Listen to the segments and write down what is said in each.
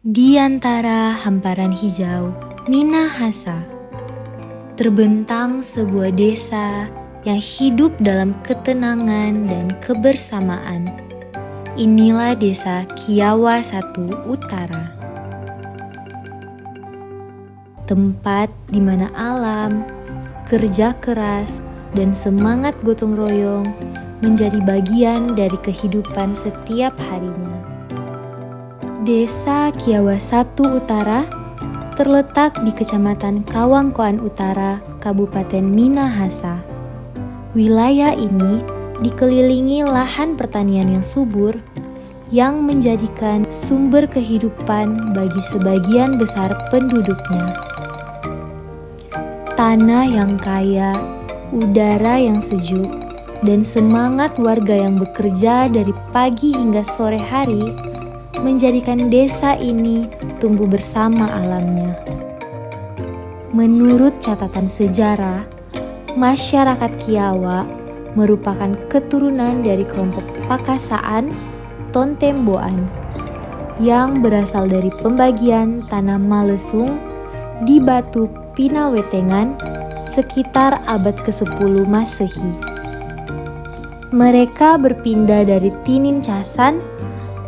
Di antara hamparan hijau Minahasa, terbentang sebuah desa yang hidup dalam ketenangan dan kebersamaan. Inilah desa Kiawa 1 Utara. Tempat di mana alam, kerja keras, dan semangat gotong royong menjadi bagian dari kehidupan setiap harinya. Desa Kiawa 1 Utara terletak di Kecamatan Kawangkoan Utara, Kabupaten Minahasa. Wilayah ini dikelilingi lahan pertanian yang subur yang menjadikan sumber kehidupan bagi sebagian besar penduduknya. Tanah yang kaya, udara yang sejuk, dan semangat warga yang bekerja dari pagi hingga sore hari menjadikan desa ini tumbuh bersama alamnya. Menurut catatan sejarah, masyarakat Kiawa merupakan keturunan dari kelompok Pakasaan Tontemboan yang berasal dari pembagian tanah Malesung di Batu Pinawetengan sekitar abad ke-10 Masehi. Mereka berpindah dari Tinin Casan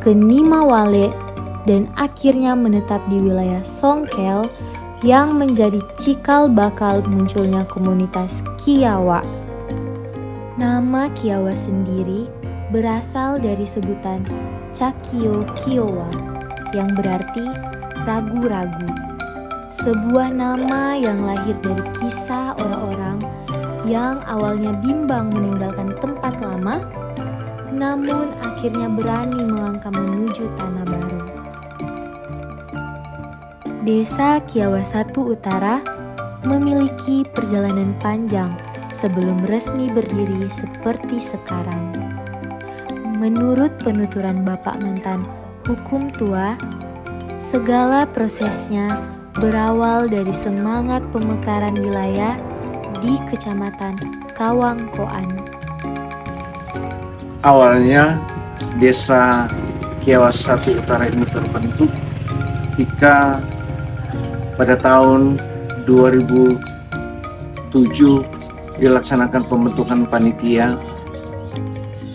ke Nimawale dan akhirnya menetap di wilayah Songkel yang menjadi cikal bakal munculnya komunitas Kiawa. Nama Kiawa sendiri berasal dari sebutan Cakio Kiowa yang berarti ragu-ragu. Sebuah nama yang lahir dari kisah orang-orang yang awalnya bimbang meninggalkan tempat lama, namun akhirnya berani melangkah menuju tanah baru. Desa Kiawa 1 Utara memiliki perjalanan panjang sebelum resmi berdiri seperti sekarang. Menurut penuturan Bapak Mantan Hukum Tua, segala prosesnya berawal dari semangat pemekaran wilayah di Kecamatan Kawangkoan. Awalnya desa Kiawa 1 Utara ini terbentuk ketika pada tahun 2007 dilaksanakan pembentukan panitia,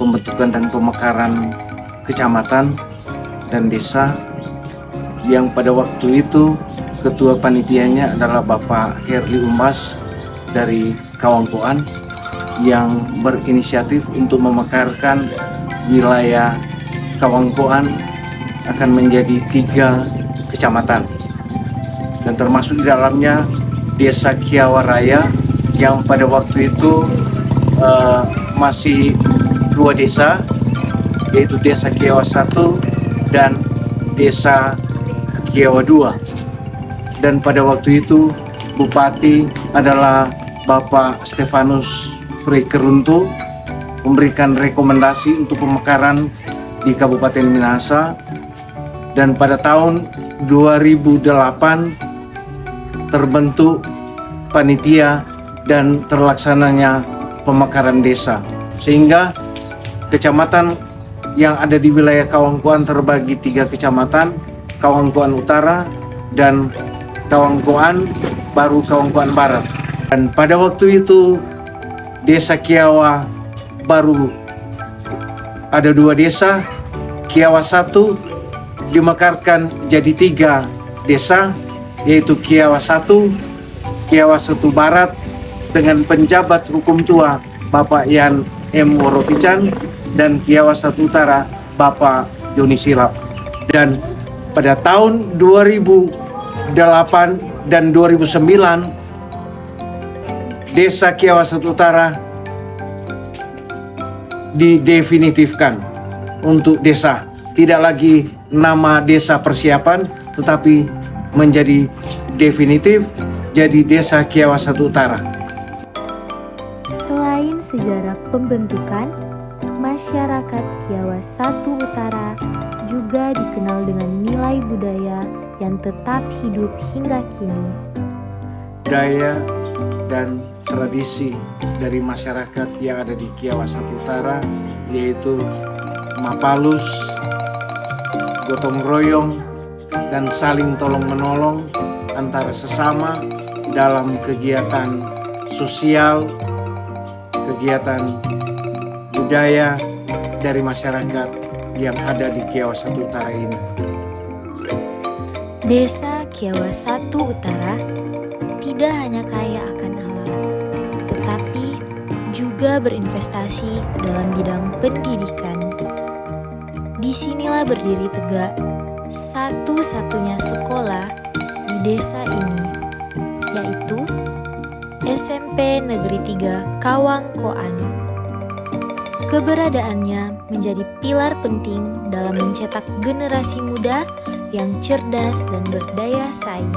pembentukan dan pemekaran kecamatan dan desa, yang pada waktu itu ketua panitianya adalah Bapak Herli Umas dari Kawangkoan yang berinisiatif untuk memekarkan wilayah Kawangkoan akan menjadi 3 kecamatan, dan termasuk di dalamnya desa Kiawa Raya yang pada waktu itu masih 2 desa, yaitu desa Kiawa 1 dan desa Kiawa 2. Dan pada waktu itu Bupati adalah Bapak Stefanus Frekeruntu memberikan rekomendasi untuk pemekaran di Kabupaten Minahasa, dan pada tahun 2008 terbentuk panitia dan terlaksananya pemekaran desa, sehingga kecamatan yang ada di wilayah Kawangkoan terbagi 3 kecamatan, Kawangkoan Utara dan Kawangkoan Baru Kawangkoan Barat. Dan pada waktu itu desa Kiawa baru ada 2 desa, Kiawa 1 dimekarkan jadi 3 desa, yaitu Kiawa 1, Kiawa 1 Barat dengan penjabat hukum tua Bapak Yan M. Woropican, dan Kiawa 1 Utara Bapak Joni Silap. Dan pada tahun 2008 dan 2009 desa Kiawa 1 Utara didefinitifkan untuk desa, tidak lagi nama desa persiapan tetapi menjadi definitif jadi desa Kiawa 1 Utara. Selain sejarah pembentukan, masyarakat Kiawa 1 Utara juga dikenal dengan nilai budaya yang tetap hidup hingga kini. Budaya dan tradisi dari masyarakat yang ada di Kiawa 1 Utara yaitu Mapalus, gotong royong, dan saling tolong-menolong antara sesama dalam kegiatan sosial, kegiatan budaya dari masyarakat yang ada di Kiawa 1 Utara ini. Desa Kiawa 1 Utara tidak hanya kaya akan alam, tetapi juga berinvestasi dalam bidang pendidikan. Disinilah berdiri tegak satu-satunya sekolah di desa ini, yaitu SMP Negeri 3 Kawangkoan. Keberadaannya menjadi pilar penting dalam mencetak generasi muda yang cerdas dan berdaya saing.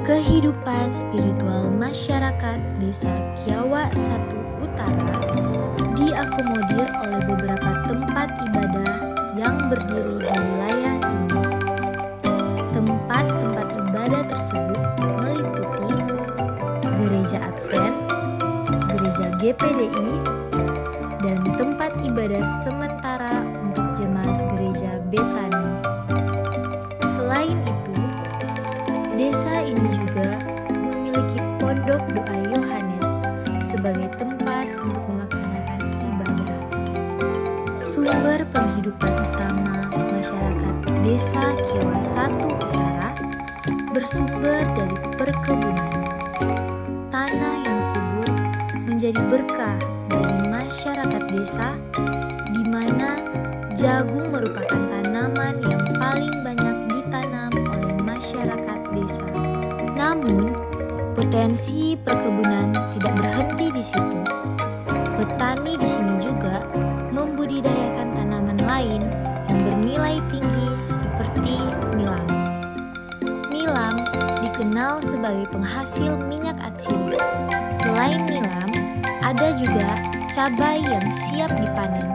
Kehidupan spiritual masyarakat desa Kiawa 1 Utara diakomodir oleh beberapa tempat ibadah yang berdiri di wilayah ini. Tempat-tempat ibadah tersebut meliputi Gereja Advent, Gereja GPDI, dan tempat ibadah sementara untuk jemaat Gereja Betani. Selain itu, desa ini juga memiliki Pondok Doa Yohanes sebagai tempat untuk melaksanakan ibadah. Sumber penghidupan utama masyarakat desa Kiawa 1 Utara bersumber dari perkebunan. Tanah yang subur menjadi berkah bagi masyarakat desa, di mana jagung merupakan tanaman yang paling banyak ditanam oleh masyarakat desa. Namun, potensi perkebunan tidak berhenti di situ. Petani di sini juga membudidayakan tanaman lain yang bernilai tinggi seperti nilam. Nilam dikenal sebagai penghasil minyak atsiri. Selain nilam, ada juga cabai yang siap dipanen.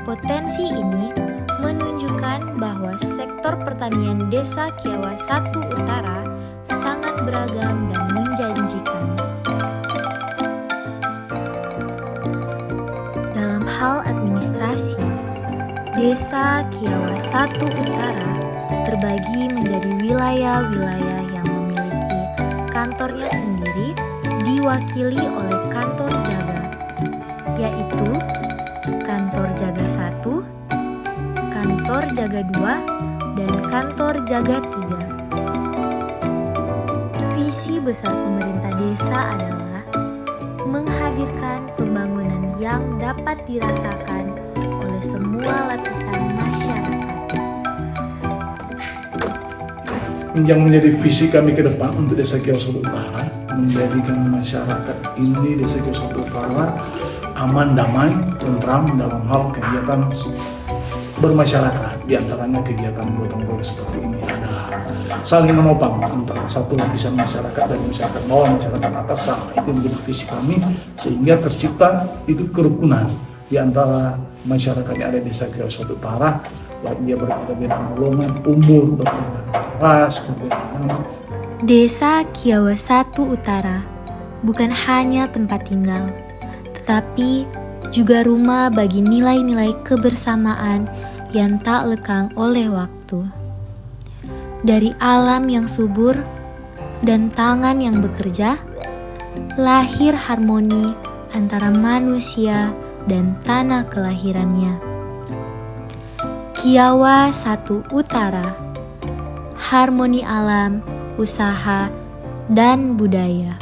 Potensi ini menunjukkan bahwa sektor pertanian desa Kiawa 1 Utara sangat beragam dan menjanjikan. Dalam hal administrasi, desa Kiawa 1 Utara terbagi menjadi wilayah-wilayah yang memiliki kantornya sendiri diwakili oleh kantor jaga, yaitu kantor jaga 1, kantor jaga 2, dan kantor jaga 3. Visi besar pemerintah desa adalah menghadirkan pembangunan yang dapat dirasakan oleh semua lapisan masyarakat. Yang menjadi visi kami ke depan untuk desa Kiawa 1 Utara, menjadikan masyarakat ini desa Kiawa 1 Utara aman, damai, tentram dalam hal kegiatan bermasyarakat. Di antaranya kegiatan gotong royong seperti ini adalah saling menopang antara satu lapisan masyarakat dan masyarakat bawah, masyarakat atas sama. Itu menjadi visi kami, sehingga tercipta itu kerukunan di antara masyarakat yang ada di desa Kiawa 1 Utara, baik dia berbeda golongan, umur, berbeda ras, berbeda nama. Desa Kiawa 1 Utara bukan hanya tempat tinggal, tetapi juga rumah bagi nilai-nilai kebersamaan yang tak lekang oleh waktu. Dari alam yang subur dan tangan yang bekerja, lahir harmoni antara manusia dan tanah kelahirannya. Kiawa 1 Utara, harmoni alam, usaha, dan budaya.